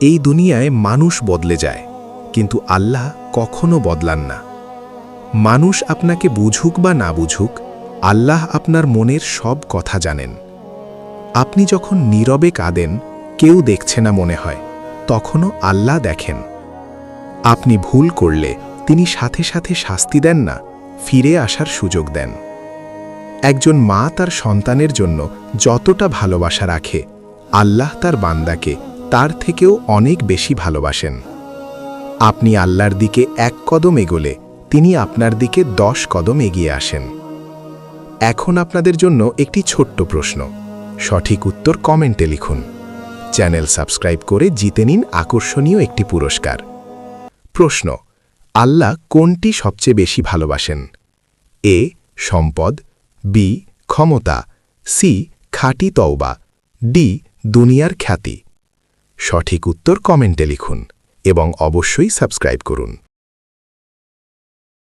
এই দুনিয়ায় মানুষ বদলে যায়, কিন্তু আল্লাহ কখনো বদলান না। মানুষ আপনাকে বুঝুক বা না বুঝুক, আল্লাহ আপনার মনের সব কথা জানেন। আপনি যখন নীরবে কাঁদেন, কেউ দেখছে না মনে হয়, তখনও আল্লাহ দেখেন। আপনি ভুল করলে তিনি সাথে সাথে শাস্তি দেন না, ফিরে আসার সুযোগ দেন। একজন মা তার সন্তানের জন্য যতটা ভালোবাসা রাখে, আল্লাহ তার বান্দাকে তার থেকেও অনেক বেশি ভালোবাসেন। আপনি আল্লাহর দিকে 1 কদম এগোলে তিনি আপনার দিকে 10 কদম এগিয়ে আসেন। এখন আপনাদের জন্য একটি ছোট্ট প্রশ্ন, সঠিক উত্তর কমেন্টে লিখুন। চ্যানেল সাবস্ক্রাইব করে জিতে নিন আকর্ষণীয় একটি পুরস্কার। প্রশ্ন: আল্লাহ কোনটি সবচেয়ে বেশি ভালোবাসেন? এ. সম্পদ, বি. ক্ষমতা, সি. খাঁটি তওবা, ডি. দুনিয়ার খ্যাতি। সঠিক উত্তর কমেন্টে লিখুন এবং অবশ্যই সাবস্ক্রাইব করুন।